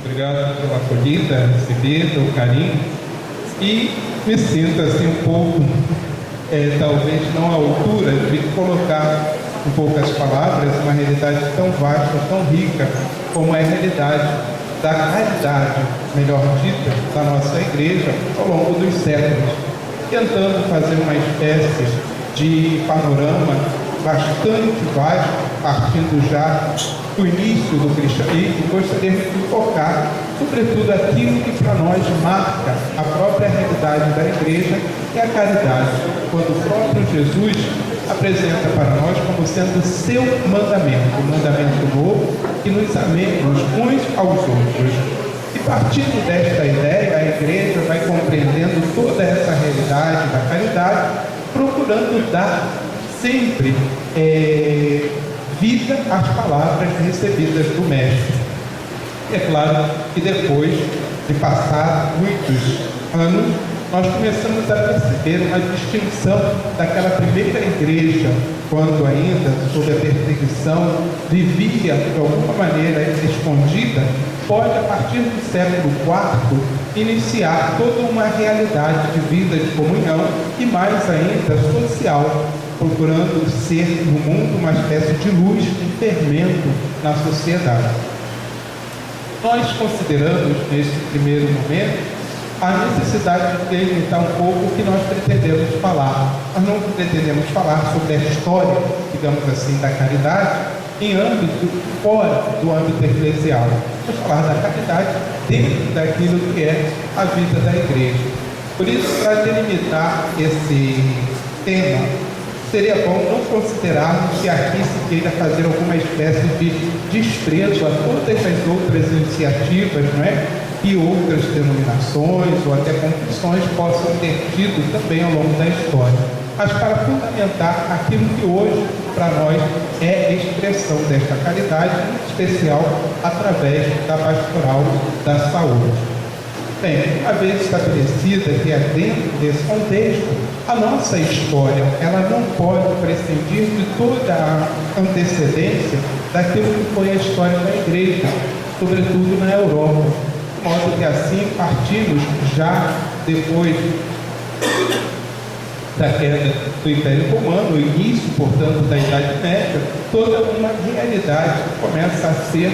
Obrigado pela acolhida, recebida, o carinho. E me sinto assim um pouco, talvez não à altura de colocar em poucas palavras uma realidade tão vasta, tão rica, como é a realidade da caridade, melhor dita, da nossa igreja ao longo dos séculos, tentando fazer uma espécie de panorama bastante vasto, partindo já do início do cristianismo. Gostaríamos de focar, sobretudo, aquilo que para nós marca a própria realidade da igreja, que é a caridade, quando o próprio Jesus apresenta para nós como sendo seu mandamento, um mandamento novo, que nos amemos uns aos outros. E partindo desta ideia, a igreja vai compreendendo toda essa realidade da caridade, procurando dar sempre vida às palavras recebidas do Mestre. É claro que depois de passar muitos anos, nós começamos a perceber uma distinção daquela primeira igreja, quando ainda, sob a perseguição, vivia de alguma maneira escondida, pode, a partir do século IV, iniciar toda uma realidade de vida de comunhão e, mais ainda, social, procurando ser no mundo uma espécie de luz, um fermento na sociedade. Nós consideramos, neste primeiro momento, a necessidade de delimitar um pouco o que nós pretendemos falar. Nós não pretendemos falar sobre a história, digamos assim, da caridade em âmbito fora do âmbito eclesial. Vamos falar da caridade dentro daquilo que é a vida da igreja. Por isso, para delimitar esse tema, seria bom não considerarmos que aqui se queira fazer alguma espécie de desprezo a todas as outras iniciativas, não é? E outras denominações ou até confissões possam ter tido também ao longo da história, mas para fundamentar aquilo que hoje para nós é a expressão desta caridade, em especial através da pastoral da saúde. Bem, uma vez estabelecida que é dentro desse contexto, a nossa história ela não pode prescindir de toda a antecedência daquilo que foi a história da igreja, sobretudo na Europa. De modo que assim partimos já depois da queda do Império Romano, o início, portanto, da Idade Média, toda uma realidade que começa a ser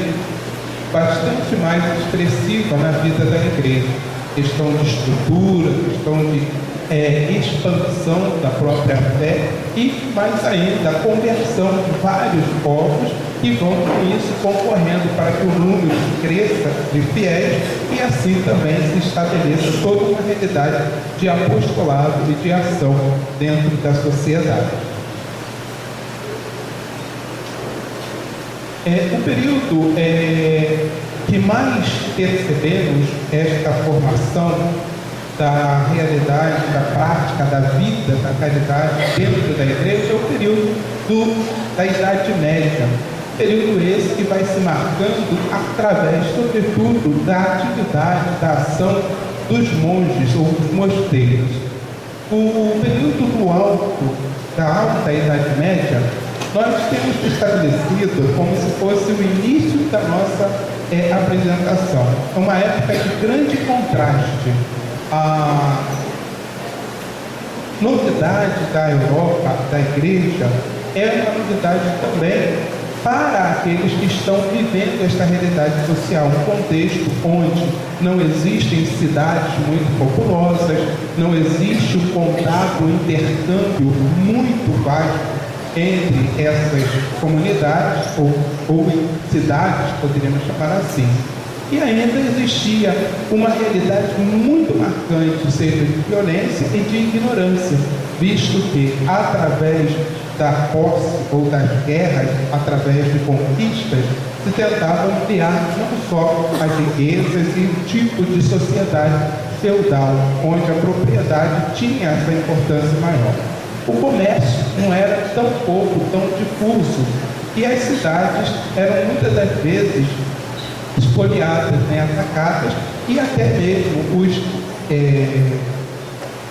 bastante mais expressiva na vida da igreja. Questão de estrutura, questão de expansão da própria fé e, mais ainda, a conversão de vários povos que vão, com isso, concorrendo para que o número cresça de fiéis e assim também se estabeleça toda uma realidade de apostolado e de ação dentro da sociedade. O período que mais percebemos esta formação da realidade, da prática, da vida, da caridade dentro da igreja é o período da Idade Média. Período esse que vai se marcando através, sobretudo, da atividade, da ação dos monges ou dos mosteiros. O período da alta Idade Média, nós temos estabelecido como se fosse o início da nossa apresentação. É uma época de grande contraste. A novidade da Europa, da igreja, é uma novidade também para aqueles que estão vivendo esta realidade social, um contexto onde não existem cidades muito populosas, não existe um contato, um intercâmbio muito vasto entre essas comunidades ou cidades, poderíamos chamar assim. E ainda existia uma realidade muito marcante, seja de violência e de ignorância, visto que através da posse ou das guerras, através de conquistas, se tentava ampliar não só as riquezas e o tipo de sociedade feudal, onde a propriedade tinha essa importância maior. O comércio não era tão pouco, tão difuso, e as cidades eram muitas das vezes espoliadas, atacadas, e até mesmo os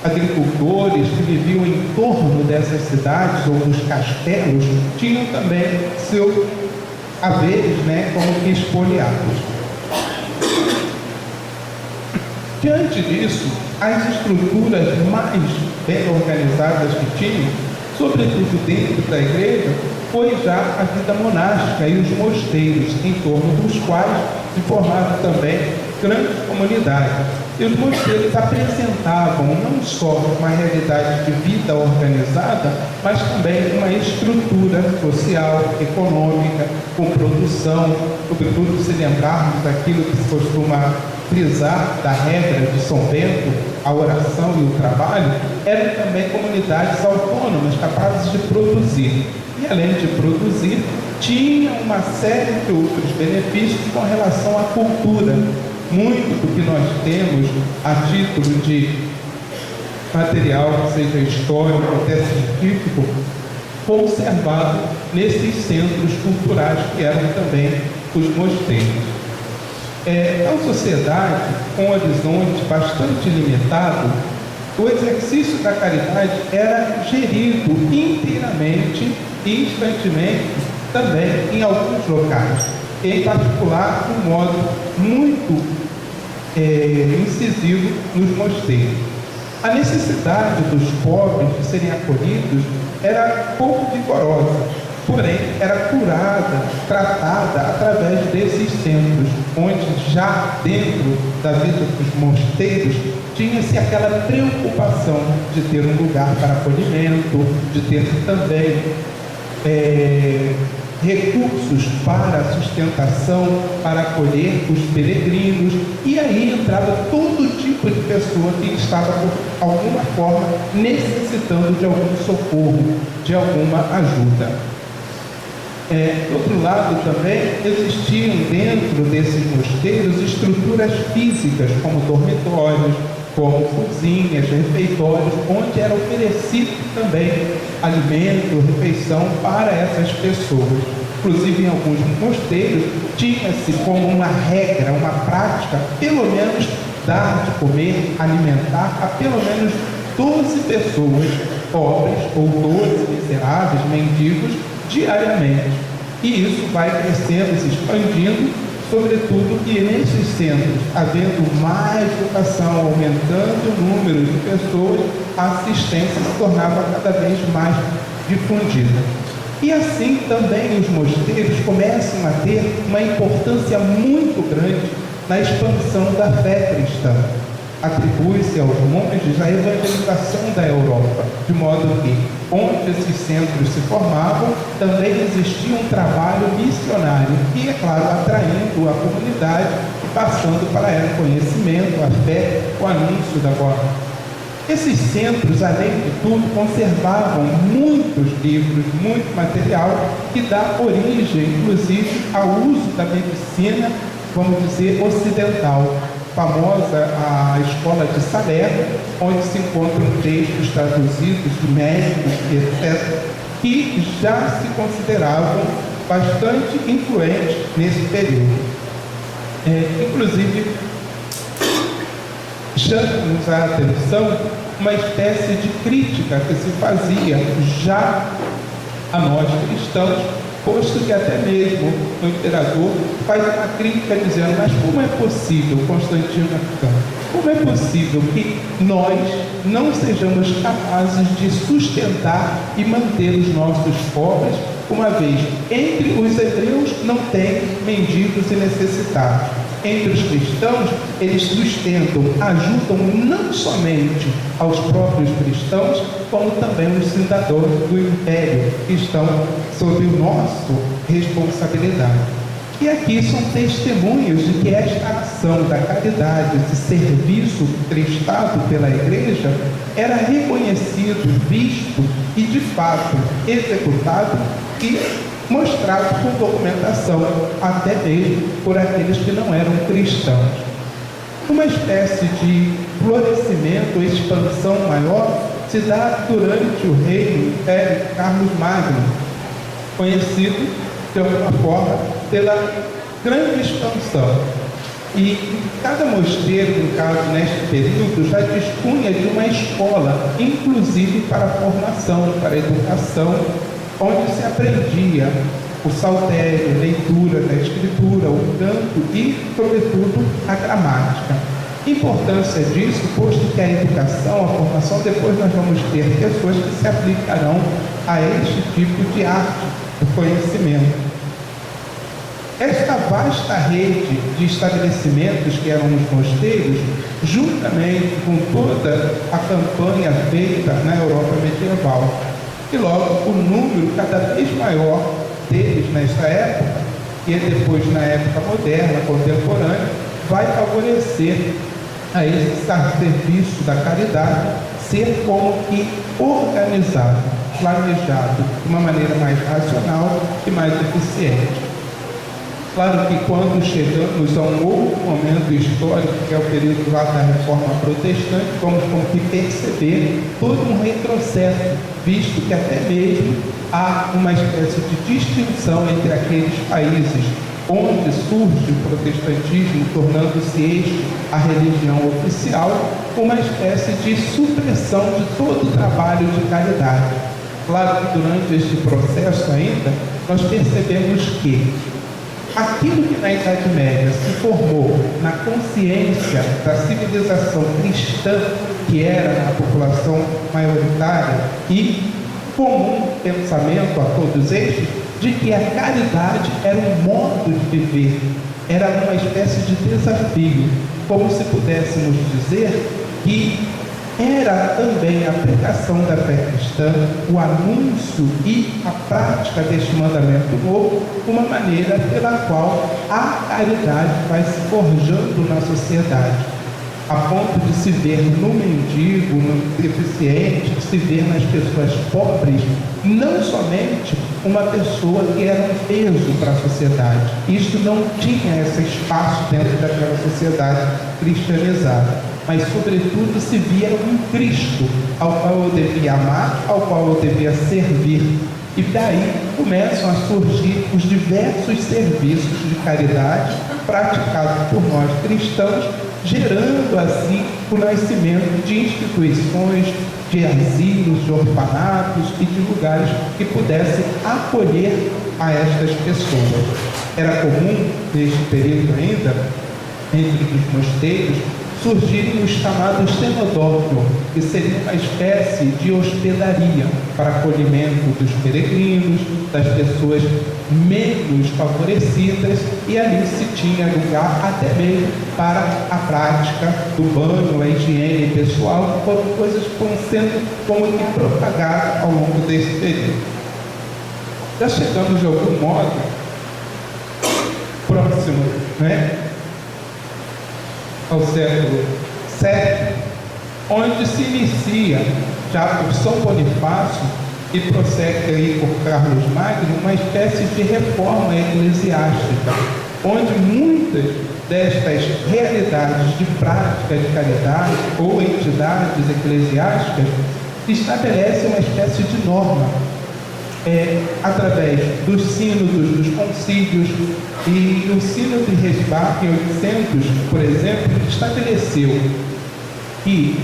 agricultores que viviam em torno dessas cidades ou dos castelos tinham também seus haveres como que espoliados. Diante disso, as estruturas mais bem organizadas que tinham, sobretudo dentro da igreja, foi já a vida monástica e os mosteiros, em torno dos quais se formaram também grandes comunidades. E os mosteiros apresentavam não só uma realidade de vida organizada, mas também uma estrutura social, econômica, com produção, sobretudo se lembrarmos daquilo que se costuma frisar da regra de São Bento, a oração e o trabalho, eram também comunidades autônomas, capazes de produzir. E além de produzir, tinha uma série de outros benefícios com relação à cultura. Muito do que nós temos a título de material, seja histórico, até científico, conservado nesses centros culturais que eram também os mosteiros. A sociedade, com um horizonte bastante limitado, o exercício da caridade era gerido inteiramente e instantemente também em alguns locais, em particular de um modo muito incisivo nos mosteiros. A necessidade dos pobres de serem acolhidos era pouco vigorosa, porém era curada, tratada através desses centros, onde já dentro da vida dos mosteiros tinha-se aquela preocupação de ter um lugar para acolhimento, de ter também recursos para a sustentação, para acolher os peregrinos, e aí entrava todo tipo de pessoa que estava, por alguma forma, necessitando de algum socorro, de alguma ajuda. Do outro lado também, existiam dentro desses mosteiros estruturas físicas, como dormitórios, como cozinhas, refeitórios, onde era oferecido também alimento, refeição para essas pessoas. Inclusive, em alguns mosteiros, tinha-se como uma regra, uma prática, pelo menos dar de comer, alimentar a pelo menos 12 pessoas pobres ou 12 miseráveis, mendigos, diariamente. E isso vai crescendo, se expandindo, sobretudo que nesses centros, havendo mais vocação, aumentando o número de pessoas, a assistência se tornava cada vez mais difundida. E assim também os mosteiros começam a ter uma importância muito grande na expansão da fé cristã. Atribui-se aos monges a evangelização da Europa, de modo que, onde esses centros se formavam, também existia um trabalho missionário e, é claro, atraindo a comunidade e passando para ela o conhecimento, a fé, o anúncio da boa nova. Esses centros, além de tudo, conservavam muitos livros, muito material que dá origem, inclusive, ao uso da medicina, vamos dizer, ocidental. Famosa a escola de Salerno, onde se encontram textos traduzidos de médicos, etc., que já se consideravam bastante influentes nesse período. Inclusive, chama-nos a atenção uma espécie de crítica que se fazia já a nós cristãos, posto que até mesmo o imperador faz uma crítica dizendo: mas como é possível, Constantino Africano, como é possível que nós não sejamos capazes de sustentar e manter os nossos pobres, uma vez entre os hebreus não tem mendigos e necessitados, entre os cristãos eles sustentam, ajudam não somente aos próprios cristãos, como também os cidadãos do império que estão sob o nosso responsabilidade. E aqui são testemunhos de que esta ação da caridade, esse serviço prestado pela igreja, era reconhecido, visto e de fato executado e mostrado com documentação, até mesmo por aqueles que não eram cristãos. Uma espécie de florescimento, expansão maior, se dá durante o reino do Império Carlos Magno, conhecido, de alguma forma, pela grande expansão. E cada mosteiro, no caso, neste período, já dispunha de uma escola, inclusive para a formação, para a educação, onde se aprendia o saltério, a leitura da escritura, o canto e, sobretudo, a gramática. Importância disso, posto que a educação, a formação, depois nós vamos ter pessoas que se aplicarão a este tipo de arte, do conhecimento. Esta vasta rede de estabelecimentos que eram os mosteiros, juntamente com toda a campanha feita na Europa medieval, e logo o número cada vez maior deles nesta época, e depois na época moderna, contemporânea, vai favorecer a esse serviço da caridade ser como que organizado, planejado de uma maneira mais racional e mais eficiente. Claro que quando chegamos a um outro momento histórico, que é o período lá da Reforma Protestante, vamos perceber todo um retrocesso, visto que até mesmo há uma espécie de distinção entre aqueles países onde surge o protestantismo, tornando-se este a religião oficial, uma espécie de supressão de todo o trabalho de caridade. Claro que durante este processo ainda, nós percebemos que aquilo que na Idade Média se formou na consciência da civilização cristã, que era a população maioritária, e comum pensamento a todos estes, de que a caridade era um modo de viver, era uma espécie de desafio, como se pudéssemos dizer que era também a pregação da fé cristã, o anúncio e a prática deste mandamento novo, uma maneira pela qual a caridade vai se forjando na sociedade, a ponto de se ver no mendigo, no deficiente, de se ver nas pessoas pobres, não somente uma pessoa que era um peso para a sociedade. Isto não tinha esse espaço dentro daquela sociedade cristianizada, mas sobretudo se via um Cristo ao qual eu devia amar, ao qual eu devia servir. E daí começam a surgir os diversos serviços de caridade praticados por nós cristãos, gerando assim o nascimento de instituições, de asilos, de orfanatos e de lugares que pudessem acolher a estas pessoas. Era comum, neste período ainda, entre os mosteiros, surgirem os chamados cenodófilos, que seria uma espécie de hospedaria para acolhimento dos peregrinos, das pessoas menos favorecidas, e ali se tinha lugar até mesmo para a prática do banho, a higiene pessoal, que foram coisas que foram sendo como que propagadas ao longo desse período. Já chegamos de algum modo próximo, ao século VII, onde se inicia, já por São Bonifácio e prossegue aí por Carlos Magno, uma espécie de reforma eclesiástica, onde muitas destas realidades de prática de caridade ou entidades eclesiásticas estabelecem uma espécie de norma, através dos sínodos, dos concílios, e o sínodo de Resbach, em 800, por exemplo, estabeleceu que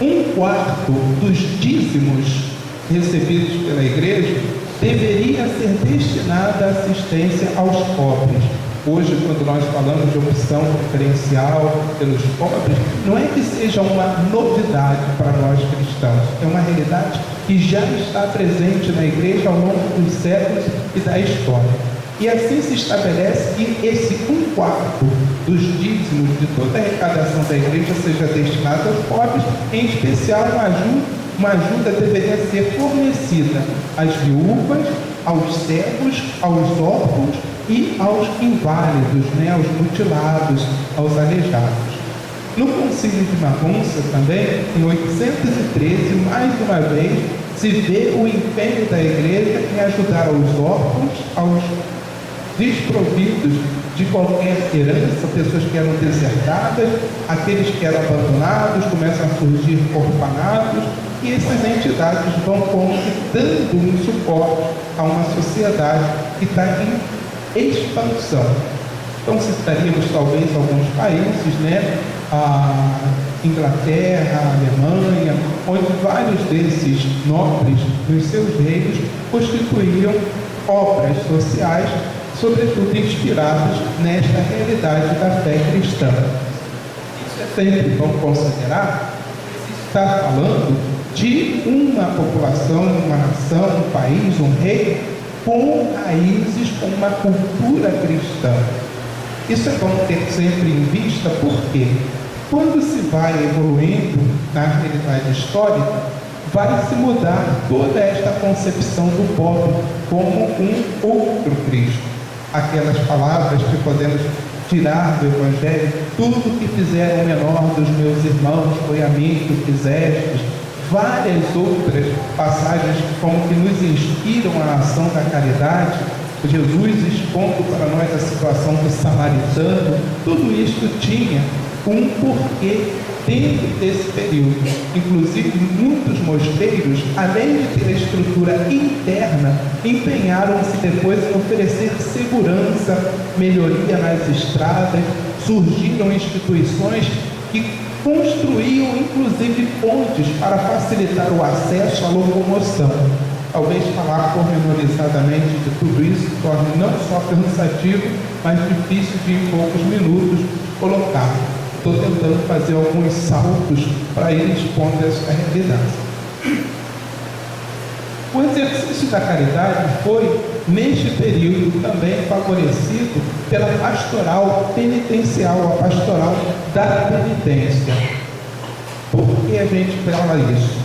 1/4 dos dízimos recebidos pela igreja deveria ser destinada à assistência aos pobres. Hoje, quando nós falamos de opção preferencial pelos pobres, não é que seja uma novidade para nós cristãos, é uma realidade que já está presente na igreja ao longo dos séculos e da história. E assim se estabelece que esse 1/4 dos dízimos de toda a arrecadação da igreja seja destinado aos pobres, em especial uma ajuda deveria ser fornecida às viúvas, aos cegos, aos órfãos e aos inválidos, aos mutilados, aos aleijados. No Concílio de Magonça também, em 813, mais uma vez, se vê o empenho da igreja em ajudar aos órfãos, aos desprovidos de qualquer herança, pessoas que eram desertadas, aqueles que eram abandonados, começam a surgir orfanatos, e essas entidades vão dando um suporte a uma sociedade que está em expansão. Então citaríamos talvez alguns países, a Inglaterra, a Alemanha, onde vários desses nobres, nos seus reinos, constituíam obras sociais, sobretudo inspiradas nesta realidade da fé cristã. é sempre bom considerar que se está falando de uma população, uma nação, um país, um rei com raízes, com uma cultura cristã. Isso é bom ter sempre em vista, porque quando se vai evoluindo na realidade histórica, vai se mudar toda esta concepção do pobre como um outro Cristo. Aquelas palavras que podemos tirar do Evangelho: tudo que fizeram o menor dos meus irmãos foi a mim que fizestes. Várias outras passagens como que nos inspiram a ação da caridade, Jesus expondo para nós a situação do samaritano. Tudo isso tinha um porquê dentro desse período. Inclusive, muitos mosteiros, além de ter a estrutura interna, empenharam-se depois em oferecer segurança, melhoria nas estradas. Surgiram instituições que construíam, inclusive, pontes para facilitar o acesso à locomoção. Talvez falar pormenorizadamente de tudo isso torne não só cansativo, mas difícil de, em poucos minutos, colocar. Estou tentando fazer alguns saltos para ir expondo essa realidade. O exercício da caridade foi, neste período, também favorecido pela pastoral penitencial, a pastoral da penitência. Por que a gente fala isso?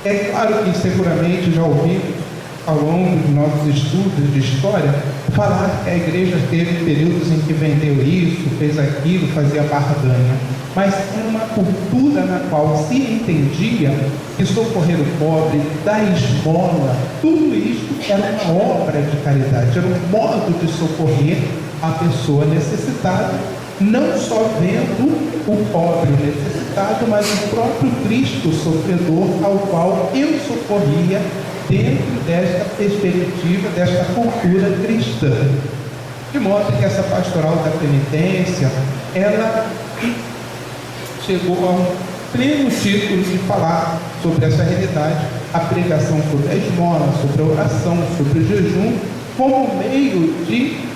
É claro que seguramente já ouvimos, ao longo dos nossos estudos de história, falar que a igreja teve períodos em que vendeu isso, fez aquilo, fazia barganha. Mas era uma cultura na qual se entendia que socorrer o pobre, dar esmola, tudo isso era uma obra de caridade, era um modo de socorrer a pessoa necessitada, não só vendo o pobre necessitado, mas o próprio Cristo sofredor, ao qual eu socorria dentro desta perspectiva, desta cultura cristã. De modo que essa pastoral da penitência, ela chegou a um pleno título de falar sobre essa realidade, a pregação sobre a esmola, sobre a oração, sobre o jejum, como meio de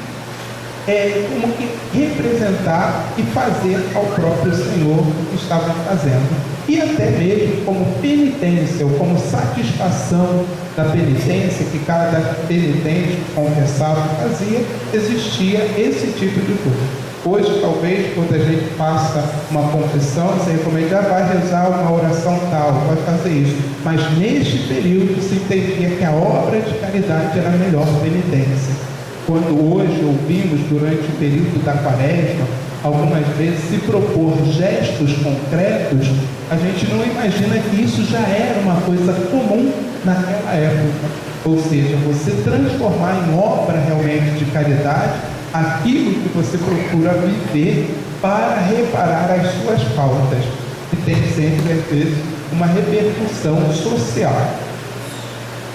como que representar e fazer ao próprio Senhor o que estavam fazendo. E até mesmo como penitência, ou como satisfação da penitência que cada penitente confessava e fazia, existia esse tipo de coisa. Hoje, talvez, quando a gente faça uma confissão, você recomenda, vai rezar uma oração tal, vai fazer isso. Mas neste período se entendia que a obra de caridade era a melhor penitência. Quando hoje ouvimos, durante o período da Quaresma, algumas vezes se propor gestos concretos, a gente não imagina que isso já era uma coisa comum naquela época. Ou seja, você transformar em obra realmente de caridade aquilo que você procura viver para reparar as suas faltas, que tem sempre, às vezes, uma repercussão social.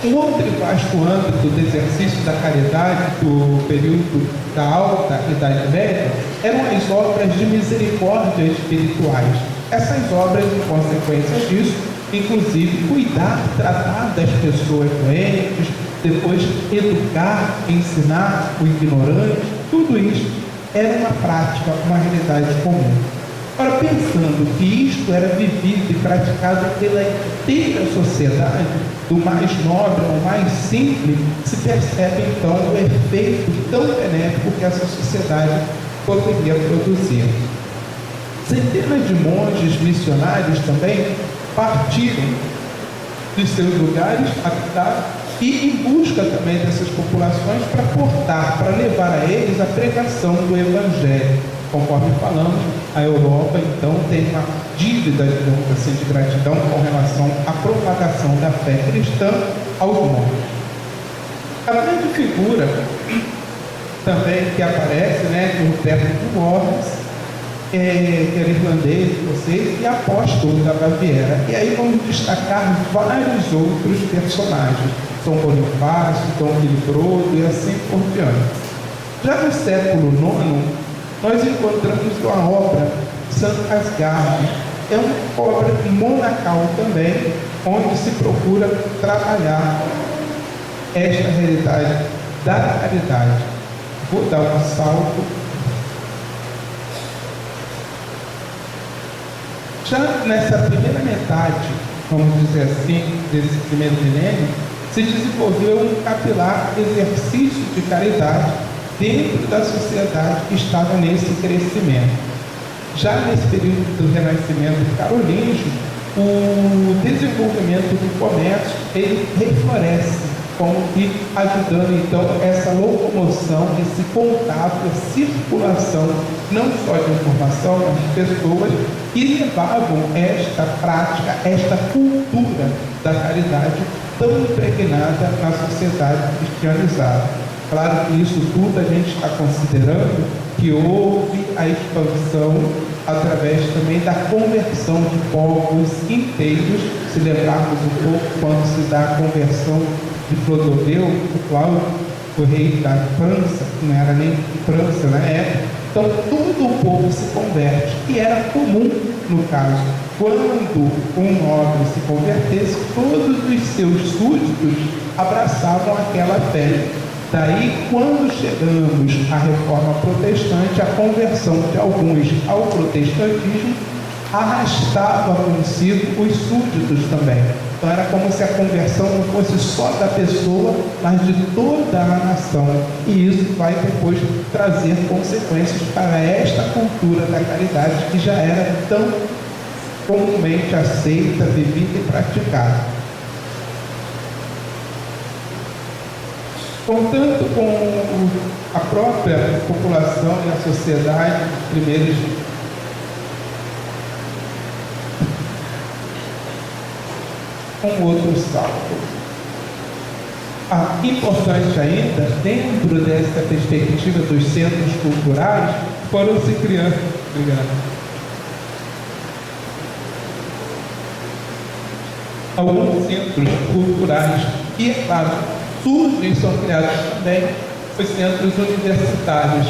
Um outro vasto âmbito do exercício da caridade do período da Alta Idade Média eram as obras de misericórdia espirituais. Essas obras, em consequência disso, inclusive cuidar, tratar das pessoas doentes, depois educar, ensinar o ignorante, tudo isso era uma prática, uma realidade comum. Ora, pensando que isto era vivido e praticado pela inteira sociedade, do mais nobre ao mais simples, se percebe então o efeito tão benéfico que essa sociedade poderia produzir. Centenas de monges missionários também partiram de seus lugares habitados e em busca também dessas populações para portar, para levar a eles a pregação do Evangelho. Conforme falamos, a Europa então tem uma dívida, digamos assim, de gratidão com relação à propagação da fé cristã aos montes. A grande figura também que aparece, de Ruperto de Worms, que era irlandês, vocês, e apóstolo da Baviera. E aí vamos destacar vários outros personagens, São Bonifácio, Dom Willibrord e assim por diante. Já no século IX, nós encontramos uma obra, Santo Asgarde. É uma obra monacal também, onde se procura trabalhar esta realidade da caridade. Vou dar um salto. Já nessa primeira metade, vamos dizer assim, desse primeiro milênio, se desenvolveu um capilar exercício de caridade dentro da sociedade que estava nesse crescimento. Já nesse período do Renascimento carolíngio, o desenvolvimento do comércio ele refloresce, como que ajudando então essa locomoção, esse contato, a circulação não só de informação, mas de pessoas que levavam esta prática, esta cultura da caridade tão impregnada na sociedade cristianizada. Claro que isso tudo a gente está considerando que houve a expansão através também da conversão de povos inteiros. Se lembrarmos um pouco quando se dá a conversão de Clodoveu, o Cláudio, o rei da França, que não era nem França na época. Então todo o povo se converte, e era comum, no caso, quando um nobre se convertesse, todos os seus súditos abraçavam aquela fé. Daí, quando chegamos à reforma protestante, a conversão de alguns ao protestantismo arrastava consigo os súditos também. Então era como se a conversão não fosse só da pessoa, mas de toda a nação. E isso vai depois trazer consequências para esta cultura da caridade que já era tão comumente aceita, vivida e praticada. Contanto com a própria população e a sociedade, primeiros um outro salto. Importante ainda, dentro dessa perspectiva dos centros culturais, foram se criando, alguns centros culturais que, é claro, surgem e são criados também os centros universitários,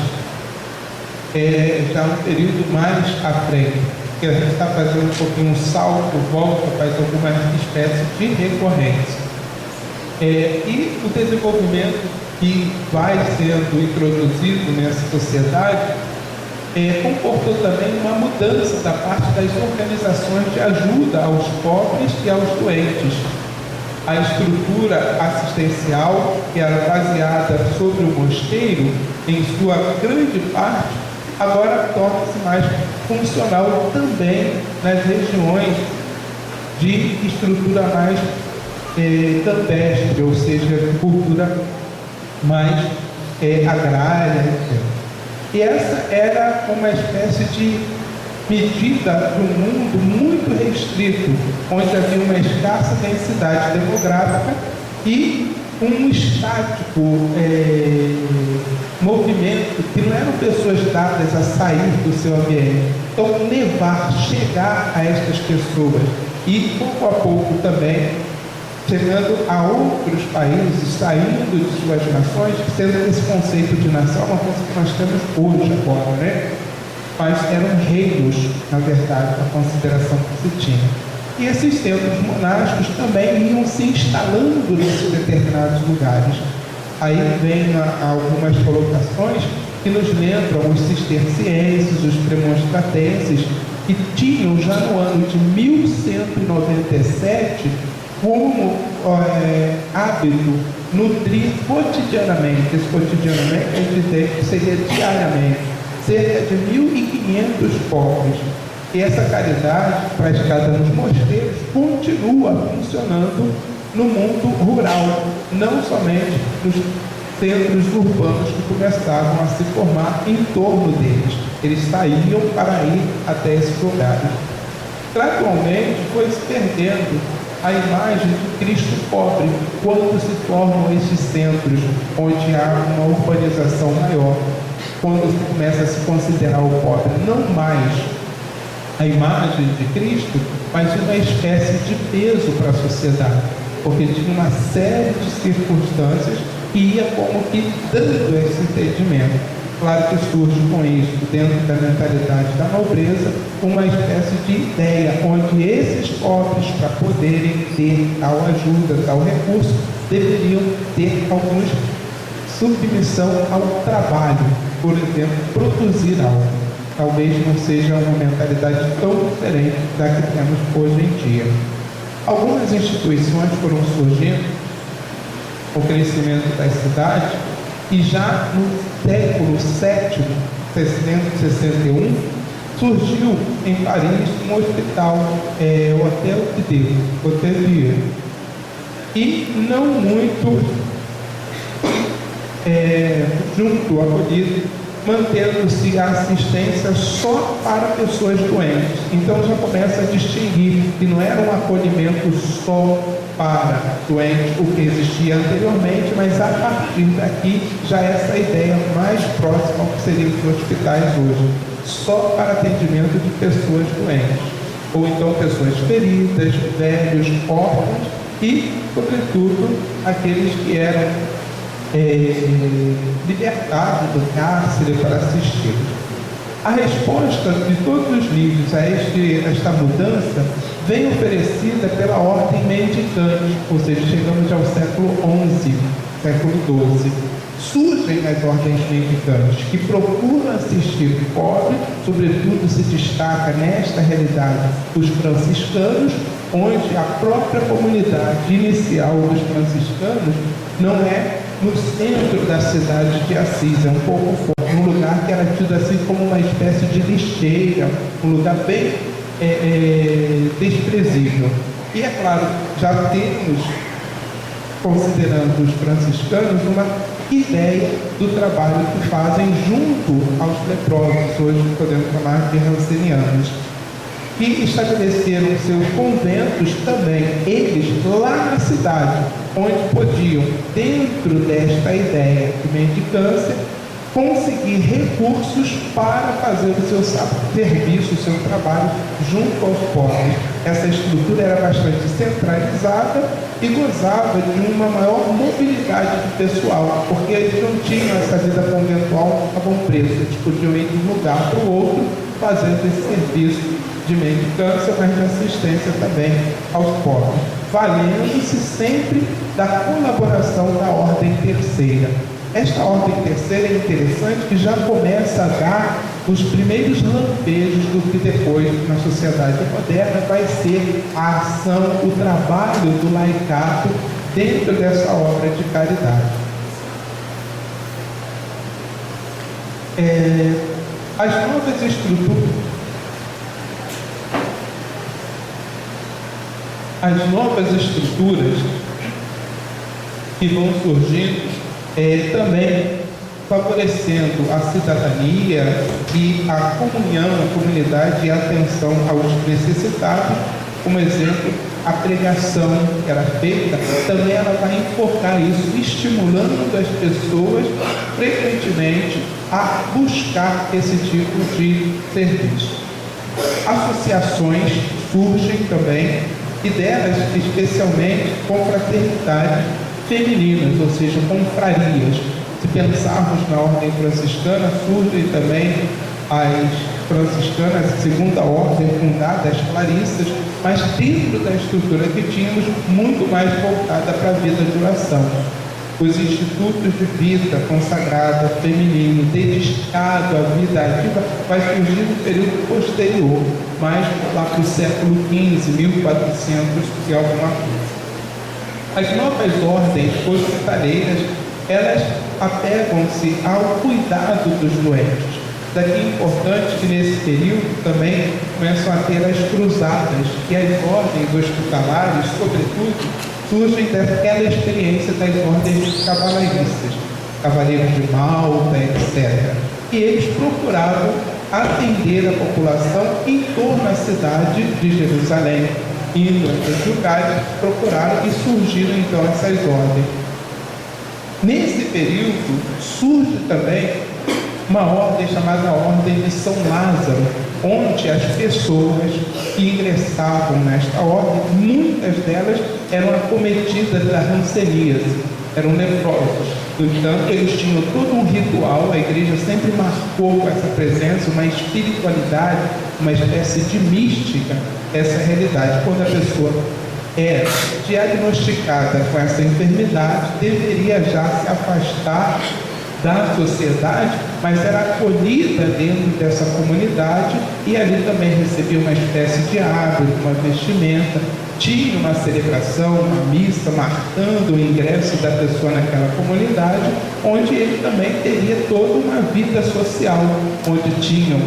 já um período mais à frente, que a gente está fazendo um pouquinho um salto, volta, faz alguma espécie de recorrência. E o desenvolvimento que vai sendo introduzido nessa sociedade comportou também uma mudança da parte das organizações de ajuda aos pobres e aos doentes. A estrutura assistencial, que era baseada sobre o mosteiro, em sua grande parte, agora torna-se mais funcional também nas regiões de estrutura mais campestre, ou seja, cultura mais agrária, etc. E essa era uma espécie de medida de um mundo muito restrito, onde havia uma escassa densidade demográfica e um estático movimento, que não eram pessoas dadas a sair do seu ambiente. Então, chegar a estas pessoas e, pouco a pouco também, chegando a outros países, saindo de suas nações, sendo esse conceito de nação uma coisa que nós temos hoje agora, né? Mas eram reinos, na verdade, a consideração que se tinha. E esses centros monásticos também iam se instalando nesses determinados lugares. Aí vem algumas colocações que nos lembram os cistercienses, os premonstratenses, que tinham já no ano de 1197 como hábito nutrir cotidianamente. Esse cotidianamente é dizer que seria diariamente cerca de 1.500 pobres. E essa caridade praticada nos mosteiros continua funcionando no mundo rural, não somente nos centros urbanos que começavam a se formar em torno deles. Eles saíam para ir até esses lugares. Gradualmente foi se perdendo a imagem de Cristo pobre quando se formam esses centros onde há uma urbanização maior, quando se começa a se considerar o pobre não mais a imagem de Cristo, mas uma espécie de peso para a sociedade, porque tinha uma série de circunstâncias que ia como que dando esse entendimento. Claro que surge com isso, dentro da mentalidade da nobreza, uma espécie de ideia onde esses pobres, para poderem ter tal ajuda, tal recurso, deveriam ter alguma submissão ao trabalho, por exemplo, produzir algo. talvez não seja uma mentalidade tão diferente da que temos hoje em dia. Algumas instituições foram surgindo com o crescimento das cidades e já no século VII, 661, surgiu em Paris um hospital, o Hotel Dieu, e não muito junto, acolhido, mantendo-se a assistência só para pessoas doentes. Então já começa a distinguir que não era um acolhimento só para doentes, o que existia anteriormente, mas a partir daqui já essa ideia mais próxima ao que seriam os hospitais hoje, só para atendimento de pessoas doentes, ou então pessoas feridas, velhos, órfãos e, sobretudo, aqueles que eram libertados do cárcere para assistir. A resposta de todos os livros a esta mudança vem oferecida pela ordem mendicante, ou seja, chegamos ao século XI, século XII. Surgem as ordens mendicantes, que procuram assistir o pobre, sobretudo se destaca nesta realidade os franciscanos, onde a própria comunidade inicial dos franciscanos não é no centro da cidade de Assis, é um pouco fora, um lugar que era tido assim como uma espécie de lixeira, um lugar bem desprezível. E é claro, já temos, considerando os franciscanos, uma ideia do trabalho que fazem junto aos leprosos, hoje podemos chamar de rancenianos, que estabeleceram seus conventos também, eles lá na cidade, onde podiam, dentro desta ideia de mendicância, conseguir recursos para fazer o seu serviço, o seu trabalho junto aos pobres. Essa estrutura era bastante centralizada e gozava de uma maior mobilidade de pessoal, porque eles não tinham essa vida conventual a bom preço, eles podiam ir de um lugar para o outro fazendo esse serviço de mendicância, mas de assistência também aos pobres, valendo-se sempre da colaboração da ordem terceira. Esta ordem terceira é interessante que já começa a dar os primeiros lampejos do que depois, na sociedade moderna, vai ser a ação, o trabalho do laicato dentro dessa obra de caridade. As novas estruturas que vão surgindo também favorecendo a cidadania e a comunhão, a comunidade e a atenção aos necessitados. Como exemplo, a pregação que era feita, também ela vai enfocar isso, estimulando as pessoas frequentemente a buscar esse tipo de serviço. Associações surgem também, e delas especialmente confraternidades femininas, ou seja, confrarias. Se pensarmos na ordem franciscana, surgem também as franciscanas, segunda ordem, fundada, as clarissas, mas dentro da estrutura que tínhamos, muito mais voltada para a vida de oração. Os institutos de vida consagrada, feminino, dedicado à vida ativa, vai surgir no período posterior, mais lá para o século XV, 1400 e alguma coisa. As novas ordens hospitaleiras, elas apegam-se ao cuidado dos doentes. Daqui é importante que nesse período também começam a ter as cruzadas, e as ordens hospitalares, sobretudo, surgem daquela experiência das ordens cavalariças, Cavaleiros de Malta, etc. E eles procuravam atender a população em torno da cidade de Jerusalém, indo a esses lugares, procuraram e surgiram então essas ordens. Nesse período surge também uma ordem chamada Ordem de São Lázaro, onde as pessoas que ingressavam nesta ordem, muitas delas eram acometidas da hanseníase, eram leprosos. No entanto, eles tinham todo um ritual, a igreja sempre marcou com essa presença, uma espiritualidade, uma espécie de mística, essa realidade. Quando a pessoa é diagnosticada com essa enfermidade, deveria já se afastar da sociedade, mas era acolhida dentro dessa comunidade e ali também recebia uma espécie de hábito, uma vestimenta, tinha uma celebração, uma missa marcando o ingresso da pessoa naquela comunidade, onde ele também teria toda uma vida social, onde tinham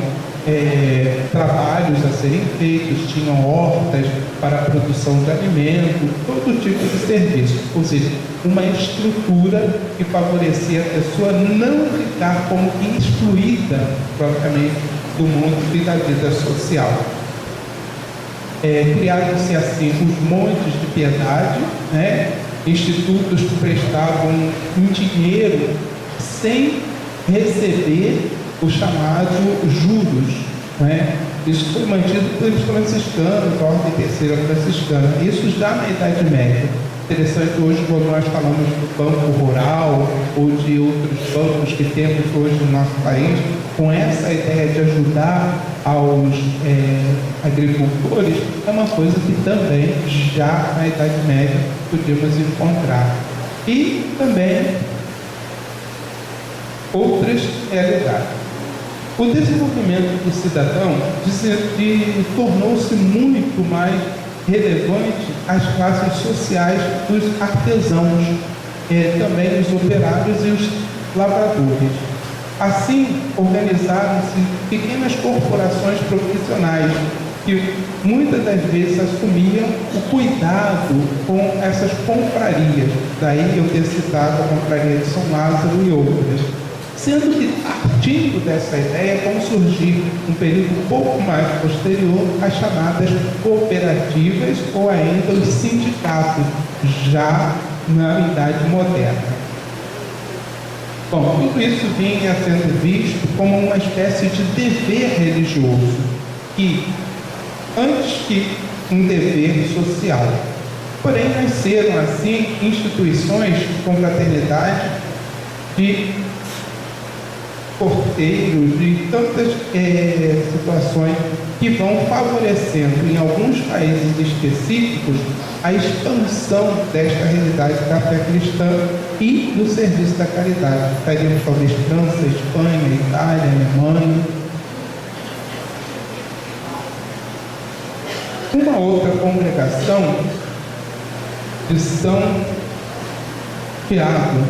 trabalhos a serem feitos, tinham hortas para a produção de alimento, todo tipo de serviço, ou seja, uma estrutura que favorecia a pessoa não ficar como que excluída propriamente do mundo e da vida social. Criaram-se assim os montes de piedade, né? Institutos que prestavam um dinheiro sem receber o chamado juros, né? Isso foi mantido pelos franciscanos, a ordem terceira franciscana, isso já na Idade Média. Interessante hoje, quando nós falamos do Banco Rural ou de outros bancos que temos hoje no nosso país, com essa ideia de ajudar aos agricultores, é uma coisa que também já na Idade Média podíamos encontrar. E também outras realidades. O desenvolvimento do cidadão tornou-se muito mais relevante às classes sociais dos artesãos, também os operários e os lavradores. Assim, organizaram-se pequenas corporações profissionais que muitas das vezes assumiam o cuidado com essas confrarias. Daí eu ter citado a confraria de São Lázaro e outras. Sendo que, partindo dessa ideia, vão surgir, um período um pouco mais posterior, as chamadas cooperativas ou ainda os sindicatos, já na Idade Moderna. Bom, tudo isso vinha sendo visto como uma espécie de dever religioso, que, antes que um dever social. Porém, nasceram, assim, instituições de confraternidade, de porteiros, de tantas situações que vão favorecendo, em alguns países específicos, a expansão desta realidade da fé cristã e do serviço da caridade. Estaríamos talvez França, Espanha, Itália, Alemanha. Uma outra congregação de São Tiago,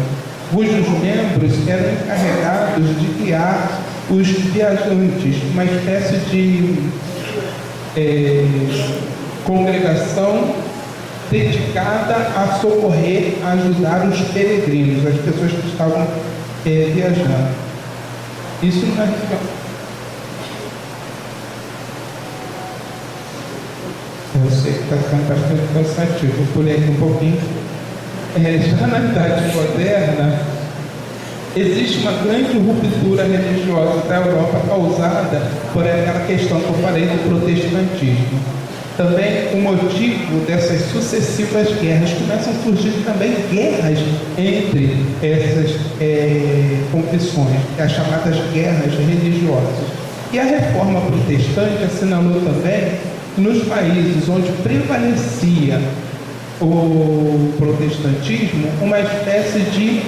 cujos membros eram encarregados de guiar os viajantes, uma espécie de congregação dedicada a socorrer, a ajudar os peregrinos, as pessoas que estavam viajando. Isso não é... Eu sei que está ficando bastante cansativo, eu pulei aqui um pouquinho. Já na Idade Moderna, existe uma grande ruptura religiosa da Europa causada por aquela questão que eu falei do protestantismo. Também o motivo dessas sucessivas guerras, começam a surgir também guerras entre essas confissões, as chamadas guerras religiosas. E a reforma protestante assinalou também, nos países onde prevalecia o protestantismo, uma espécie de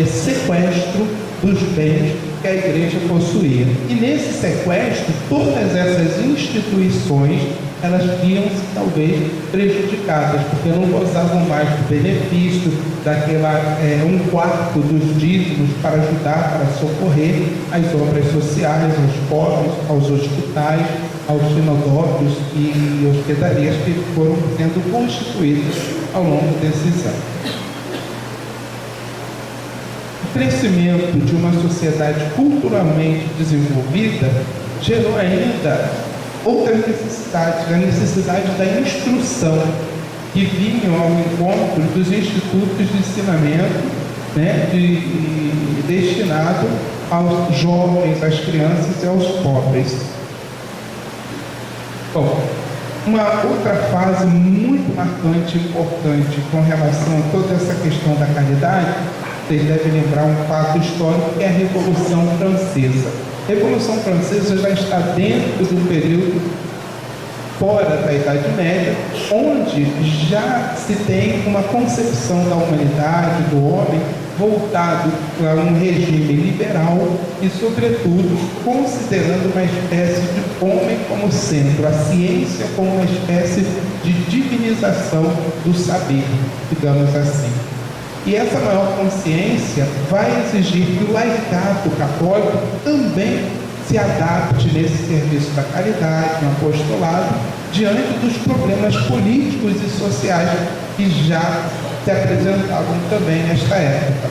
sequestro dos bens que a igreja possuía. E nesse sequestro, todas essas instituições, elas viam-se talvez prejudicadas, porque não gozavam mais do benefício daquela 1/4 dos dízimos para ajudar, para socorrer as obras sociais, aos pobres, aos hospitais, aos sinodórios e hospedarias que foram sendo constituídos ao longo desses anos. O crescimento de uma sociedade culturalmente desenvolvida gerou ainda outras necessidades, a necessidade da instrução, que vinham ao encontro dos institutos de ensinamento, né, destinado aos jovens, às crianças e aos pobres. Bom, uma outra fase muito marcante e importante com relação a toda essa questão da caridade, vocês devem lembrar um fato histórico, que é a Revolução Francesa. A Revolução Francesa já está dentro do período fora da Idade Média, onde já se tem uma concepção da humanidade, do homem, voltado a um regime liberal e, sobretudo, considerando uma espécie de homem como centro, a ciência como uma espécie de divinização do saber, digamos assim. E essa maior consciência vai exigir que o laicato católico também se adapte nesse serviço da caridade, no apostolado, diante dos problemas políticos e sociais que já se apresentavam também nesta época.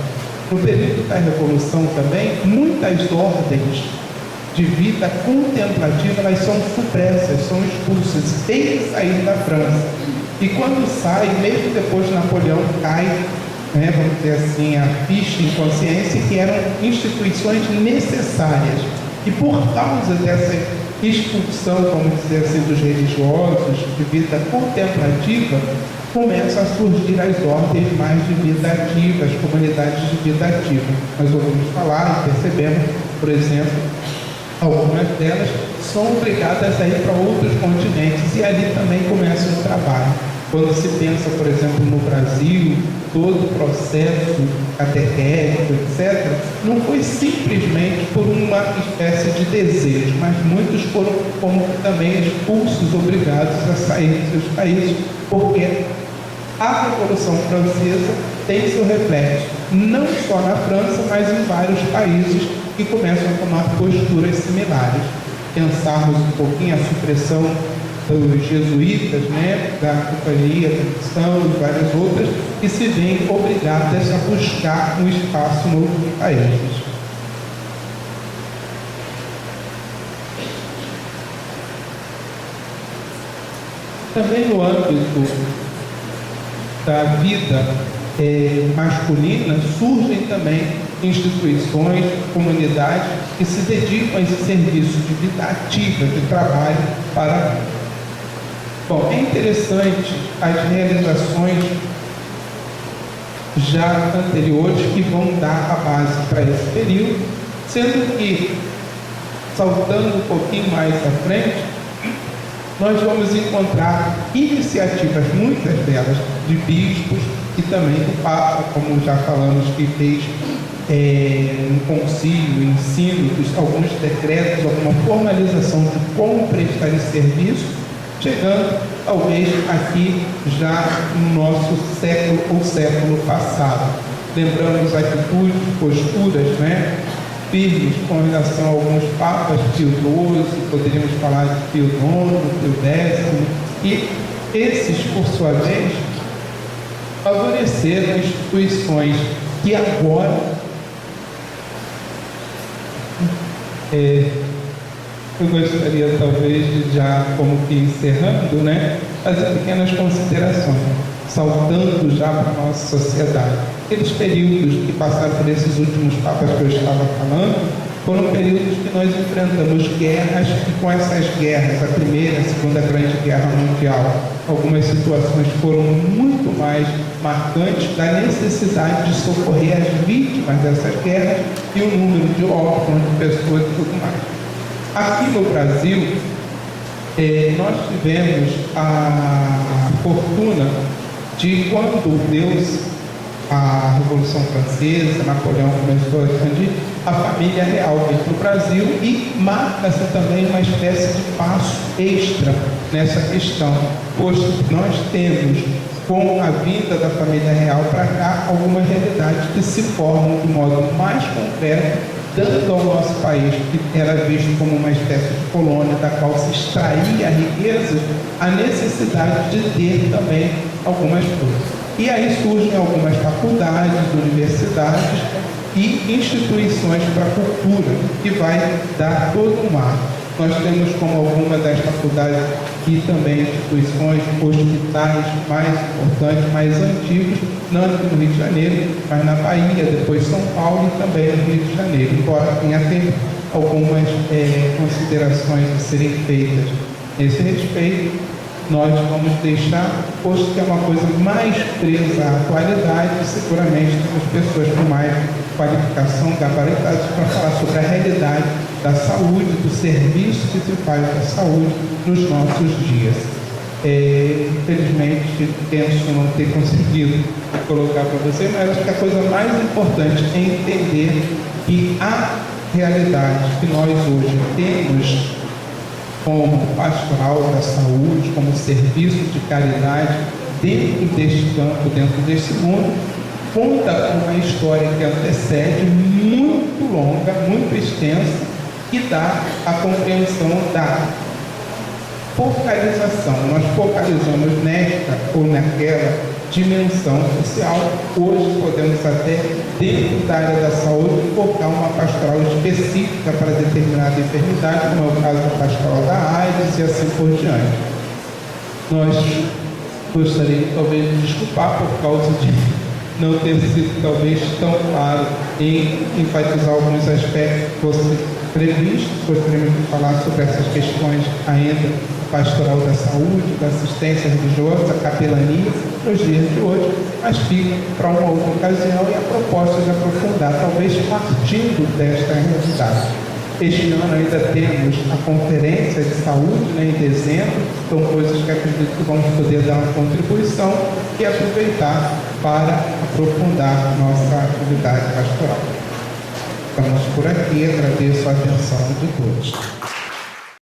No período da Revolução também, muitas ordens de vida contemplativa elas são supressas, são expulsas, têm que sair da França. E quando sai, mesmo depois de Napoleão cai, vamos dizer assim, a ficha em consciência que eram instituições necessárias. E por causa dessa expulsão, vamos dizer assim, dos religiosos, de vida contemplativa, começam a surgir as ordens mais de vida ativa, as comunidades de vida ativa. Nós ouvimos falar e percebemos, por exemplo, algumas delas são obrigadas a ir para outros continentes e ali também começa um trabalho. Quando se pensa, por exemplo, no Brasil, todo o processo catequético, etc., não foi simplesmente por uma espécie de desejo, mas muitos foram como também expulsos, obrigados a sair de seus países, porque a Revolução Francesa tem seu reflexo, não só na França, mas em vários países que começam a tomar posturas similares. Pensarmos um pouquinho a supressão dos jesuítas, da Companhia da Missão e várias outras, que se veem obrigadas a buscar um espaço novo em países. Também no âmbito da vida masculina, surgem também instituições, comunidades que se dedicam a esse serviço de vida ativa, de trabalho para a vida. Bom, é interessante as realizações já anteriores que vão dar a base para esse período, sendo que, saltando um pouquinho mais à frente, nós vamos encontrar iniciativas, muitas delas, de bispos e também do Papa, como já falamos, que fez um concílio, ensino, alguns decretos, alguma formalização de como prestar esse serviço, chegando talvez aqui já no nosso século ou século passado. Lembramos atitudes, posturas, firmes com relação a alguns papas, Pio XII, poderíamos falar de Pio IX, Pio X, e esses, por sua vez, favoreceram instituições que agora eu gostaria talvez de já, como que encerrando, fazer pequenas considerações, saltando já para a nossa sociedade. Aqueles períodos que passaram por esses últimos papas que eu estava falando, foram períodos que nós enfrentamos guerras, e com essas guerras, a Primeira e a Segunda Grande Guerra Mundial, algumas situações foram muito mais marcantes da necessidade de socorrer as vítimas dessas guerras e o número de órfãos, de pessoas e tudo mais. Aqui no Brasil, nós tivemos a fortuna de, quando Deus, a Revolução Francesa, Napoleão começou a expandir, a família real veio para o Brasil e marca-se também uma espécie de passo extra nessa questão, pois nós temos, com a vinda da família real para cá, algumas realidades que se formam de modo mais concreto, dando ao nosso país, que era visto como uma espécie de colônia da qual se extraía a riqueza, a necessidade de ter também algumas coisas. E aí surgem algumas faculdades, universidades e instituições para a cultura, que vai dar todo um marco. Nós temos como algumas das faculdades e também instituições, hospitais mais importantes, mais antigos, não no Rio de Janeiro, mas na Bahia, depois São Paulo e também no Rio de Janeiro, embora tenha tempo algumas considerações a serem feitas nesse respeito, nós vamos deixar, posto que é uma coisa mais presa à atualidade, seguramente temos pessoas com mais qualificação, gabaritadas, para falar sobre a realidade da saúde, do serviço que se faz da saúde nos nossos dias. Infelizmente, penso não ter conseguido colocar para você, mas acho que a coisa mais importante é entender que a realidade que nós hoje temos como pastoral da saúde, como serviço de caridade, dentro deste campo, dentro deste mundo, conta com uma história que antecede, muito longa, muito extensa, que dá a compreensão da focalização. Nós focalizamos nesta ou naquela dimensão social. Hoje podemos até, dentro da área da saúde, focar uma pastoral específica para determinada enfermidade, como é o caso da pastoral da AIDS e assim por diante. Nós gostaríamos talvez de desculpar por causa de não ter sido talvez tão claro em enfatizar alguns aspectos que fossem previstos. Gostaríamos de falar sobre essas questões ainda pastoral da saúde, da assistência religiosa, da capelania, nos dias de hoje, mas fica para uma outra ocasião e a proposta de aprofundar, talvez partindo desta realidade. Este ano ainda temos a conferência de saúde, em dezembro, são coisas que acredito que vamos poder dar uma contribuição e aproveitar para aprofundar nossa atividade pastoral. Ficamos por aqui, agradeço a atenção de todos.